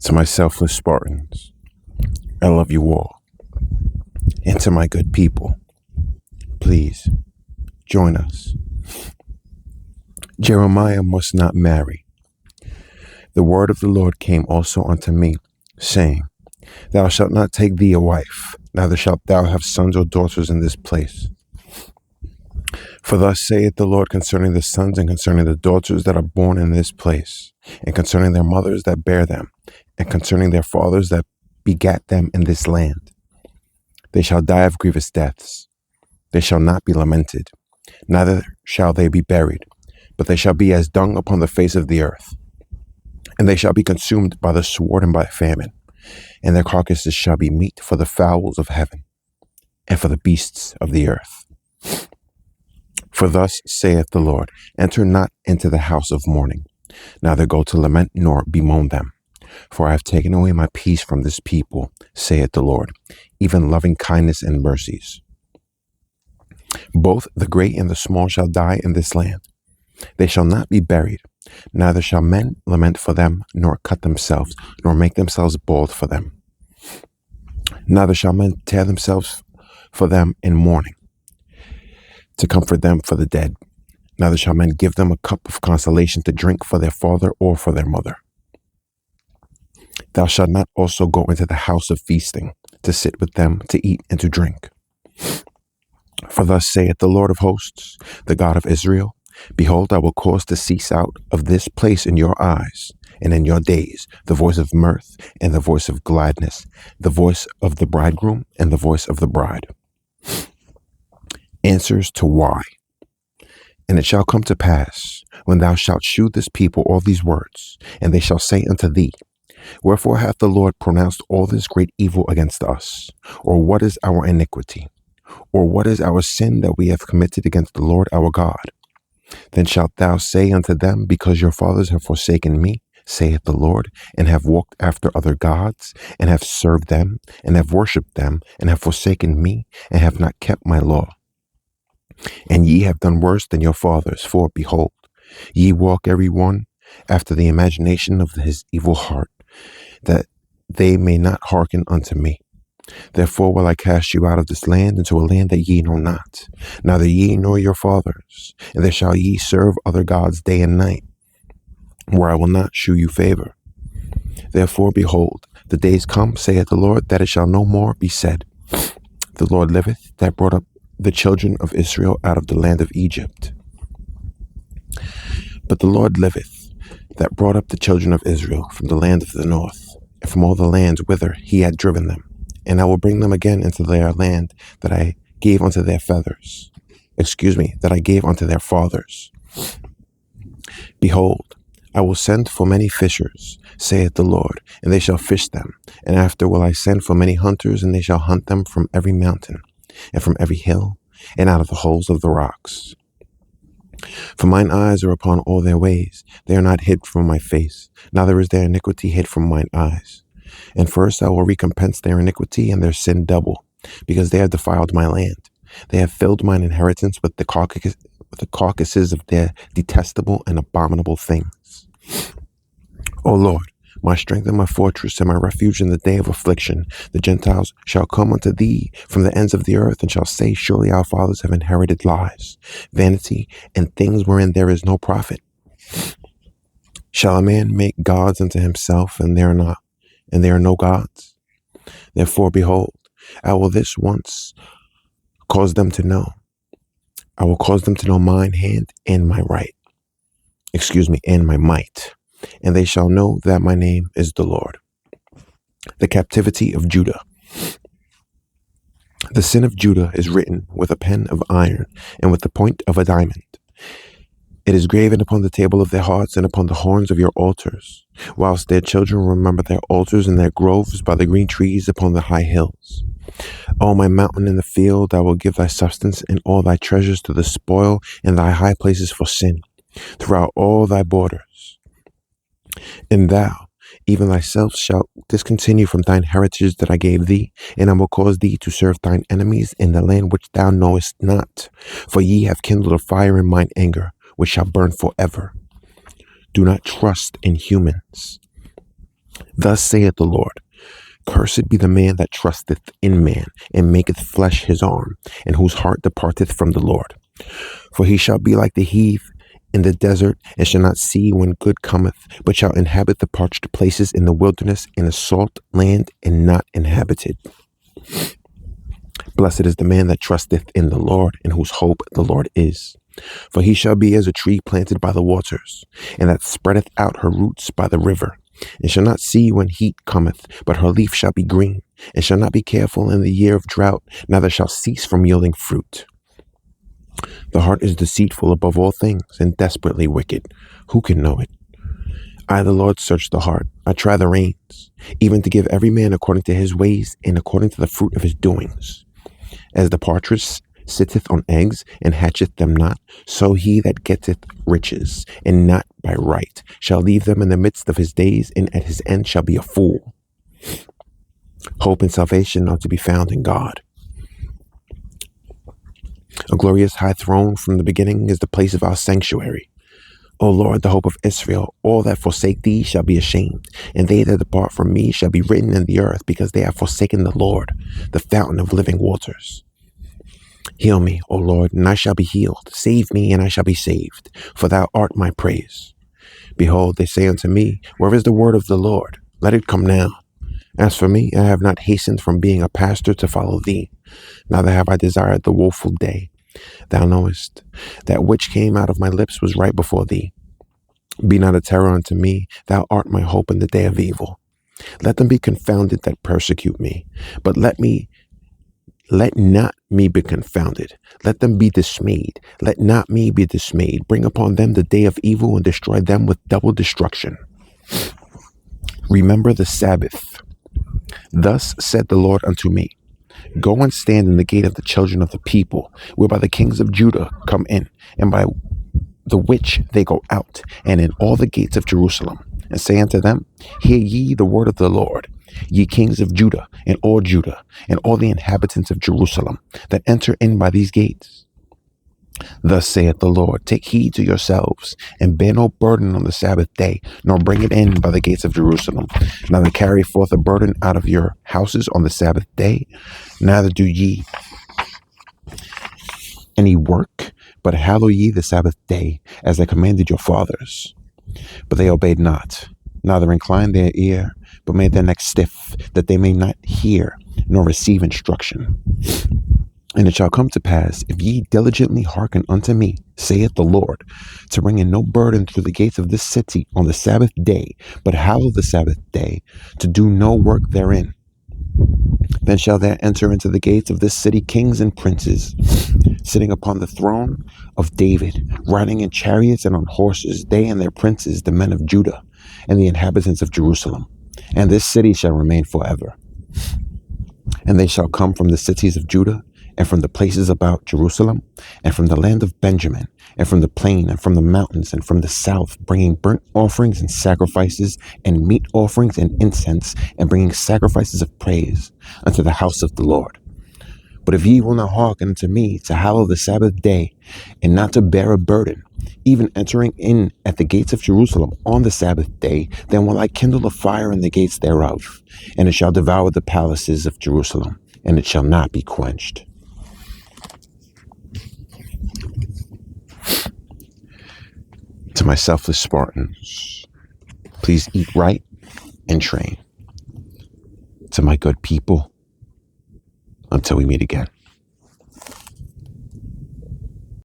To my selfless Spartans, I love you all. And to my good people, please join us. Jeremiah must not marry. The word of the Lord came also unto me, saying, Thou shalt not take thee a wife, neither shalt thou have sons or daughters in this place. For thus saith the Lord concerning the sons and concerning the daughters that are born in this place, and concerning their mothers that bear them, and concerning their fathers that begat them in this land. They shall die of grievous deaths. They shall not be lamented, neither shall they be buried, but they shall be as dung upon the face of the earth. And they shall be consumed by the sword and by famine, and their carcasses shall be meat for the fowls of heaven, and for the beasts of the earth. For thus saith the Lord, Enter not into the house of mourning, neither go to lament nor bemoan them. For I have taken away my peace from this people, saith the Lord, even loving kindness and mercies. Both the great and the small shall die in this land. They shall not be buried, neither shall men lament for them, nor cut themselves, nor make themselves bald for them. Neither shall men tear themselves for them in mourning, to comfort them for the dead. Neither shall men give them a cup of consolation to drink for their father or for their mother. Thou shalt not also go into the house of feasting, to sit with them, to eat and to drink. For thus saith the Lord of hosts, the God of Israel, Behold, I will cause to cease out of this place in your eyes, and in your days, the voice of mirth and the voice of gladness, the voice of the bridegroom and the voice of the bride. Answers to why. And it shall come to pass, when thou shalt shew this people all these words, and they shall say unto thee, Wherefore hath the Lord pronounced all this great evil against us? Or what is our iniquity? Or what is our sin that we have committed against the Lord our God? Then shalt thou say unto them, Because your fathers have forsaken me, saith the Lord, and have walked after other gods, and have served them, and have worshipped them, and have forsaken me, and have not kept my law. And ye have done worse than your fathers, for, behold, ye walk every one after the imagination of his evil heart, that they may not hearken unto me. Therefore will I cast you out of this land into a land that ye know not, neither ye nor your fathers, and there shall ye serve other gods day and night, where I will not shew you favor. Therefore, behold, the days come, saith the Lord, that it shall no more be said, The Lord liveth, that brought up the children of Israel out of the land of Egypt. But the Lord liveth, that brought up the children of Israel from the land of the north, and from all the lands whither he had driven them. And I will bring them again into their land that I gave unto their that I gave unto their fathers. Behold, I will send for many fishers, saith the Lord, and they shall fish them. And after will I send for many hunters, and they shall hunt them from every mountain, and from every hill, and out of the holes of the rocks. For mine eyes are upon all their ways, they are not hid from my face, neither is their iniquity hid from mine eyes. And first I will recompense their iniquity and their sin double, because they have defiled my land. They have filled mine inheritance with the carcasses of their detestable and abominable things. O Lord, my strength and my fortress and my refuge in the day of affliction, the Gentiles shall come unto thee from the ends of the earth, and shall say, Surely our fathers have inherited lies, vanity, and things wherein there is no profit. Shall a man make gods unto himself, and they are no gods? Therefore, behold, I will this once cause them to know. I will cause them to know mine hand and my and my might. And they shall know that my name is the Lord. The captivity of Judah. The sin of Judah is written with a pen of iron and with the point of a diamond. It is graven upon the table of their hearts and upon the horns of your altars, whilst their children remember their altars and their groves by the green trees upon the high hills. O my mountain in the field, I will give thy substance and all thy treasures to the spoil, and thy high places for sin, throughout all thy borders. And thou, even thyself, shalt discontinue from thine heritage that I gave thee, and I will cause thee to serve thine enemies in the land which thou knowest not. For ye have kindled a fire in mine anger, which shall burn forever. Do not trust in humans. Thus saith the Lord, Cursed be the man that trusteth in man, and maketh flesh his arm, and whose heart departeth from the Lord. For he shall be like the heath in the desert, and shall not see when good cometh, but shall inhabit the parched places in the wilderness, in a salt land, and not inhabited. Blessed is the man that trusteth in the Lord, in whose hope the Lord is. For he shall be as a tree planted by the waters, and that spreadeth out her roots by the river, and shall not see when heat cometh, but her leaf shall be green, and shall not be careful in the year of drought, neither shall cease from yielding fruit. The heart is deceitful above all things, and desperately wicked. Who can know it? I, the Lord, search the heart. I try the reins, even to give every man according to his ways, and according to the fruit of his doings. As the partridge sitteth on eggs, and hatcheth them not, so he that getteth riches, and not by right, shall leave them in the midst of his days, and at his end shall be a fool. Hope and salvation are to be found in God. A glorious high throne from the beginning is the place of our sanctuary. O Lord, the hope of Israel, all that forsake thee shall be ashamed, and they that depart from me shall be written in the earth, because they have forsaken the Lord, the fountain of living waters. Heal me, O Lord, and I shall be healed. Save me, and I shall be saved, for thou art my praise. Behold, they say unto me, Where is the word of the Lord? Let it come now. As for me, I have not hastened from being a pastor to follow thee, neither have I desired the woeful day. Thou knowest that which came out of my lips was right before thee. Be not a terror unto me, thou art my hope in the day of evil. Let them be confounded that persecute me, but let not me be confounded. Let them be dismayed. Let not me be dismayed. Bring upon them the day of evil, and destroy them with double destruction. Remember the Sabbath. Thus said the Lord unto me, Go and stand in the gate of the children of the people, whereby the kings of Judah come in, and by the which they go out, and in all the gates of Jerusalem, and say unto them, Hear ye the word of the Lord, ye kings of Judah, and all the inhabitants of Jerusalem, that enter in by these gates. Thus saith the Lord, Take heed to yourselves, and bear no burden on the Sabbath day, nor bring it in by the gates of Jerusalem. Neither carry forth a burden out of your houses on the Sabbath day, neither do ye any work, but hallow ye the Sabbath day, as I commanded your fathers. But they obeyed not, neither inclined their ear, but made their neck stiff, that they may not hear, nor receive instruction. And it shall come to pass, if ye diligently hearken unto me, saith the Lord, to bring in no burden through the gates of this city on the Sabbath day, but hallow the Sabbath day, to do no work therein. Then shall there enter into the gates of this city kings and princes, sitting upon the throne of David, riding in chariots and on horses, they and their princes, the men of Judah, and the inhabitants of Jerusalem. And this city shall remain forever. And they shall come from the cities of Judah, and from the places about Jerusalem, and from the land of Benjamin, and from the plain, and from the mountains, and from the south, bringing burnt offerings and sacrifices, and meat offerings and incense, and bringing sacrifices of praise unto the house of the Lord. But if ye will not hearken unto me to hallow the Sabbath day, and not to bear a burden, even entering in at the gates of Jerusalem on the Sabbath day, then will I kindle a fire in the gates thereof, and it shall devour the palaces of Jerusalem, and it shall not be quenched. To my selfless Spartans, please eat right and train. To my good people, until we meet again.